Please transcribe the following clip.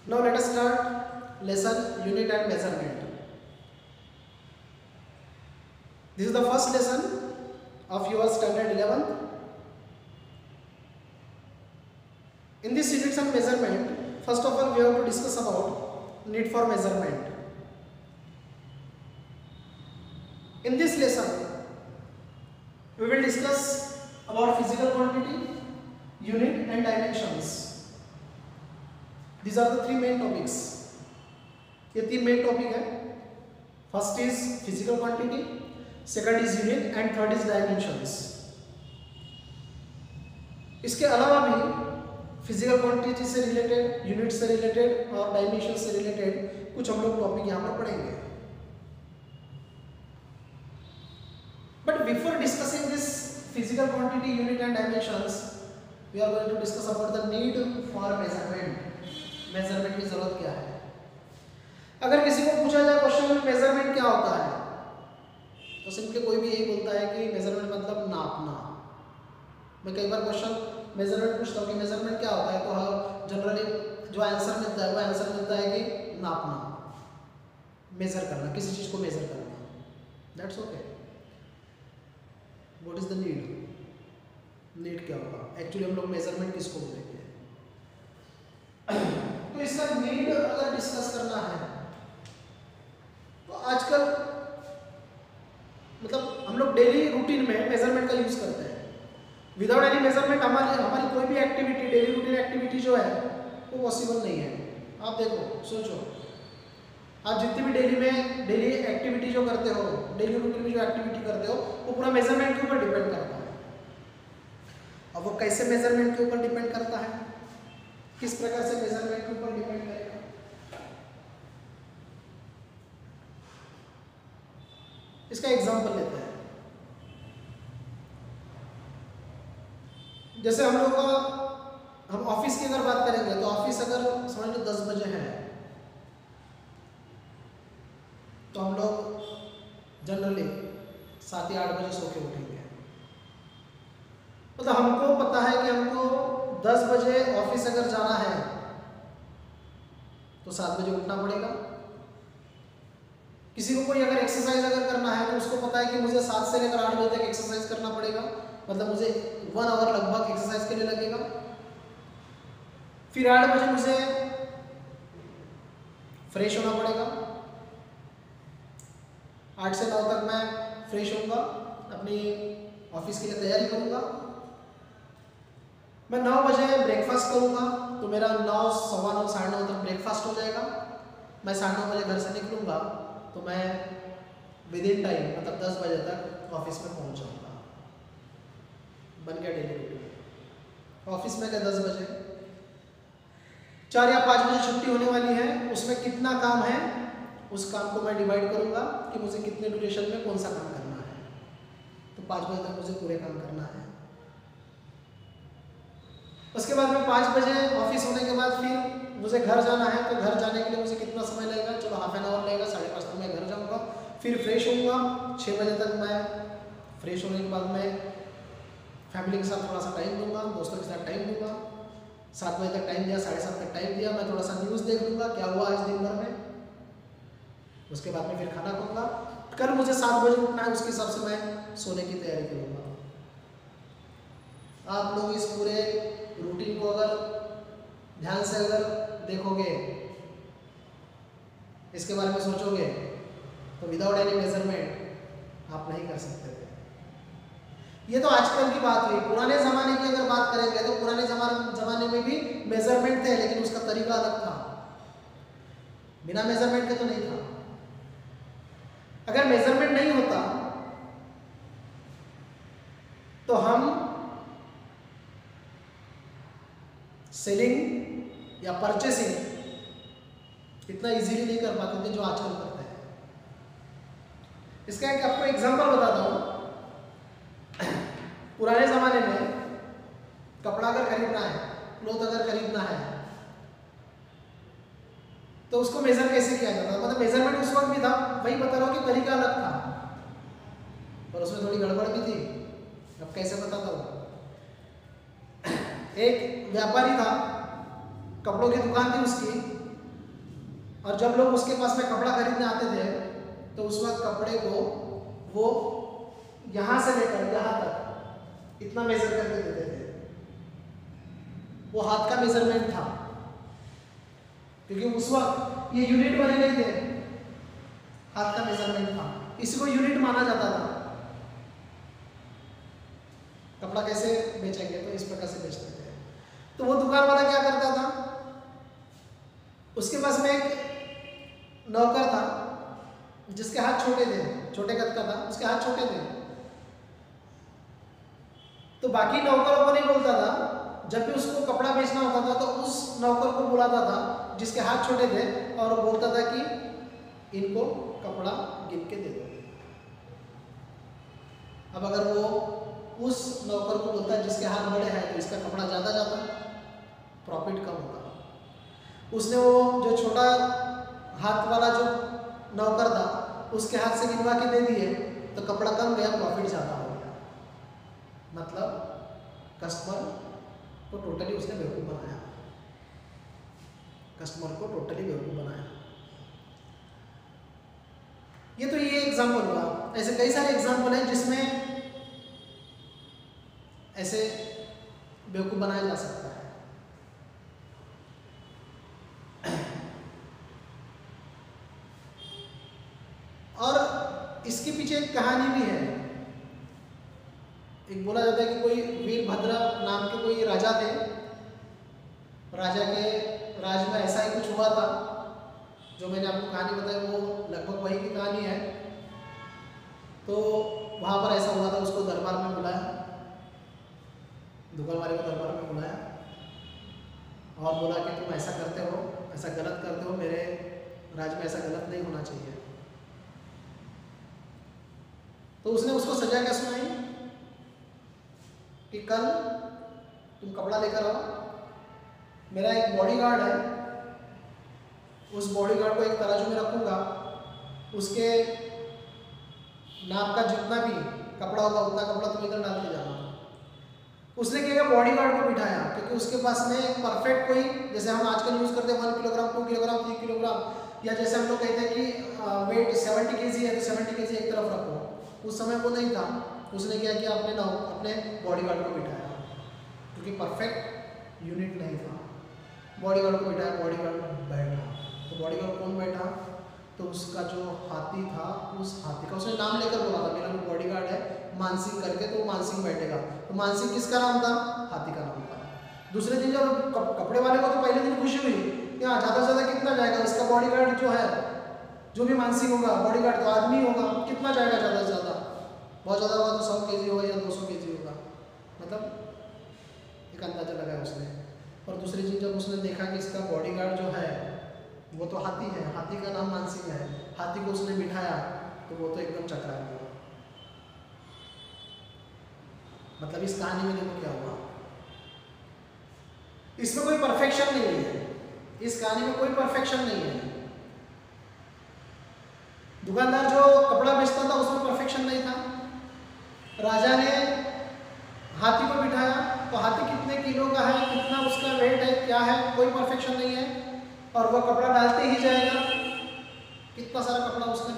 Now let us start lesson unit and measurement. This is the first lesson of your standard 11th. In this units and measurement, first of all we have to discuss about need for measurement. In this lesson, we will discuss about physical quantity, unit and dimensions. These are the three main topics. ये तीन main topic है. First is physical quantity, second is unit and third is dimensions. इसके अलावा भी physical quantity से related, unit से related और dimension से रिलेटेड कुछ हम लोग टॉपिक यहाँ पर पढ़ेंगे. But before discussing this physical quantity, unit and dimensions, we are going to discuss about the need for measurement. Measurement की जरूरत क्या है? अगर किसी को पूछा जाए क्वेश्चन में मेजरमेंट क्या होता है, तो सिंपली कोई भी यही बोलता है कि मेजरमेंट मतलब नापना. मैं कई बार क्वेश्चन मेजरमेंट पूछता हूँ कि मेजरमेंट क्या होता है, तो जनरली जो आंसर मिलता है वो आंसर मिलता है कि नापना, मेजर करना, किसी चीज को मेजर करना. That's okay. What is the need? Need क्या होगा? एक्चुअली हम लोग मेजरमेंट किसको बोलेंगे? तो इसका नीड अगर डिस्कस करना है तो आजकल मतलब हम लोग डेली रूटीन में मेजरमेंट का यूज करते हैं. विदाउट एनी मेजरमेंट हमारी कोई भी एक्टिविटी, डेली रूटीन एक्टिविटी जो है वो पॉसिबल नहीं है. आप देखो, सोचो, आप जितनी भी डेली एक्टिविटी जो करते हो, डेली रूटीन में जो एक्टिविटी करते हो, वो पूरा मेजरमेंट के ऊपर डिपेंड करता है. अब वो कैसे मेजरमेंट के ऊपर डिपेंड करता है, किस प्रकार से मेजरमेंट के ऊपर डिपेंड करेगा? इसका एग्जांपल लेते हैं. जैसे हम ऑफिस की अगर बात करेंगे तो ऑफिस अगर समझ लो 10 बजे है, तो हम लोग जनरली 7 या 8 बजे सो के उठेंगे. मतलब हमको पता है कि हमको 10 बजे ऑफिस अगर जाना है तो 7 बजे उठना पड़ेगा. किसी को कोई अगर एक्सरसाइज अगर करना है तो उसको पता है कि मुझे 7 से लेकर 8 बजे तक एक्सरसाइज करना पड़ेगा. मतलब मुझे 1 आवर लगभग एक्सरसाइज के लिए लगेगा. फिर 8 बजे मुझे फ्रेश होना पड़ेगा. 8 से 9 तक मैं फ्रेश होऊंगा, अपनी ऑफिस के लिए तैयारी करूंगा. मैं 9 बजे ब्रेकफास्ट करूंगा, तो मेरा 9, सवा 9, साढ़े 9 तक ब्रेकफास्ट हो जाएगा. मैं 9:30 बजे घर से निकलूंगा तो मैं विद इन टाइम मतलब 10 बजे तक ऑफिस में पहुंच जाऊंगा. बन गया डेली रूटीन. ऑफिस में क्या 10 बजे 4 या 5 बजे छुट्टी होने वाली है, उसमें कितना काम है उस काम को मैं डिवाइड करूंगा कि मुझे कितने ड्यूरेशन में कौन सा काम करना है. तो 5 बजे तक मुझे पूरे काम करना है. उसके बाद में 5 बजे ऑफिस होने के बाद फिर मुझे घर जाना है, तो घर जाने के लिए मुझे कितना समय लगेगा? चलो हाफ एन आवर लगेगा. 5:30 तक मैं घर जाऊंगा, फिर फ्रेश होऊंगा. 6 बजे तक मैं फ्रेश होने के बाद मैं फैमिली के साथ थोड़ा सा टाइम दूंगा, दोस्तों के साथ टाइम दूंगा. 7 बजे तक टाइम दिया, 7:30 तक टाइम दिया. मैं थोड़ा सा न्यूज़ देख लूँगा क्या हुआ आज दिन भर में. उसके बाद में फिर खाना खाऊंगा. कल मुझे 7 बजे उठना है, उसके हिसाब से मैं सोने की तैयारी करूँगा. आप लोग इस पूरे रूटीन को अगर ध्यान से अगर देखोगे, इसके बारे में सोचोगे, तो विदाउट एनी मेजरमेंट आप नहीं कर सकते थे. ये तो आजकल की बात हुई. पुराने ज़माने की अगर बात करेंगे तो पुराने ज़माने में भी मेजरमेंट थे, लेकिन उसका तरीका अलग था. बिना मेजरमेंट के तो नहीं था. अगर मेजरमेंट नहीं होता तो हम सेलिंग या परचेसिंग इतना इजीली नहीं कर पाते थे जो आजकल करते हैं. इसका एक आपको एग्जांपल बताता हूँ. पुराने ज़माने में कपड़ा अगर खरीदना है, क्लोथ अगर खरीदना है, तो उसको मेजर कैसे किया जाता? मतलब मेजरमेंट उस वक्त भी था, वही बता रहा हूँ कि तरीका अलग था, पर उसमें थोड़ी गड़बड़ भी थी. अब कैसे बताता हूँ. एक व्यापारी था, कपड़ों की दुकान थी उसकी, और जब लोग उसके पास में कपड़ा खरीदने आते थे तो उस वक्त कपड़े को वो यहाँ से लेकर यहाँ तक इतना मेजर करके देते थे। वो हाथ का मेजरमेंट था, क्योंकि उस वक्त ये यूनिट बने नहीं थे, हाथ का मेजरमेंट था, इसी को यूनिट माना जाता था। कपड़ा कैसे बेचेंगे तो इस प्रकार से बेचते थे। तो वो दुकान वाला क्या करता था, उसके पास में एक नौकर था जिसके हाथ छोटे थे, छोटे कद का था, उसके हाथ छोटे थे। तो बाकी नौकरों को नहीं बोलता था, जब भी उसको कपड़ा बेचना होता था तो उस नौकर को बुलाता था जिसके हाथ छोटे थे और बोलता था कि इनको कपड़ा गिन के दे दो। अब अगर वो उस नौकर को बोलता है जिसके हाथ बड़े हैं तो इसका कपड़ा ज़्यादा जाता, प्रॉफिट कम होता। उसने वो जो छोटा हाथ वाला जो नौकर था उसके हाथ से गिनवा के दे दिए तो कपड़ा कम गया, प्रॉफिट ज़्यादा हो गया। मतलब कस्टमर को टोटली उसने बेवकूफ़ बनाया, कस्टमर को टोटली बेवकूफ़ बनाया। ये एग्जाम्पल हुआ। ऐसे कई सारे एग्जाम्पल हैं जिसमें ऐसे बेवकूफ़ बनाया जा सकता है। और इसके पीछे एक कहानी भी है। एक बोला जाता है कि कोई वीरभद्र नाम के कोई राजा थे, राजा के राज में ऐसा ही कुछ हुआ था। जो मैंने आपको कहानी बताई वो लगभग वही की कहानी है। तो वहाँ पर ऐसा हुआ था, उसको दरबार में बुलाया, दुकान वाले को दरबार में बुलाया और बोला कि तुम ऐसा करते हो, ऐसा गलत करते हो, मेरे राज में ऐसा गलत नहीं होना चाहिए। तो उसने उसको सजा क्या सुनाई कि कल तुम कपड़ा लेकर आओ, मेरा एक बॉडीगार्ड है, उस बॉडीगार्ड को एक तराजू में रखूंगा, उसके नाप का जितना भी कपड़ा होगा उतना कपड़ा तुम इधर डाल के जाना। उसने क्या किया, बॉडीगार्ड को बिठाया, क्योंकि उसके पास में परफेक्ट कोई, जैसे हम आजकल यूज करते हैं 1 किलोग्राम 2 किलोग्राम 3 किलोग्राम, या जैसे हम लोग कहते हैं कि वेट 70 kg है तो 70 kg एक तरफ रखो। उस समय वो नहीं था। उसने क्या किया, अपने बॉडीगार्ड को बिठाया, क्योंकि परफेक्ट यूनिट नहीं था। बॉडीगार्ड को बिठाया, बॉडीगार्ड बैठा। तो बॉडीगार्ड कौन बैठा, तो उसका जो हाथी था, उस हाथी का उसने नाम लेकर बोला था, मेरा जो बॉडीगार्ड है मानसिंह करके, तो मानसिंह बैठेगा। तो मानसिंह किसका नाम था, हाथी का नाम था। दूसरे दिन जब कपड़े वाले को तो पहले दिन खुशी हुई कि हाँ ज़्यादा से ज़्यादा कितना जाएगा, इसका बॉडीगार्ड जो है, जो भी मानसिंह होगा, बॉडीगार्ड तो आदमी होगा, कितना जाएगा ज़्यादा से ज़्यादा, बहुत ज़्यादा होगा तो 100 kg होगा या 200 kg होगा, मतलब एक अंदाजा लगाया उसने। और दूसरी चीज़ जब उसने देखा कि इसका बॉडीगार्ड जो है वो तो हाथी है, हाथी का नाम मानसिंह है, हाथी को उसने बिठाया तो वो तो एकदम चकरा गया। मतलब इस कहानी में देखो क्या हुआ, इसमें कोई परफेक्शन नहीं है, इस कहानी में कोई परफेक्शन नहीं है। दुकानदार जो कपड़ा बेचता था उसमें परफेक्शन नहीं था। राजा ने हाथी को बिठाया तो हाथी कितने किलो का है, कितना उसका वेट है, क्या है, कोई परफेक्शन नहीं है। और वह कपड़ा डालते ही जाएगा, कितना सारा कपड़ा उसका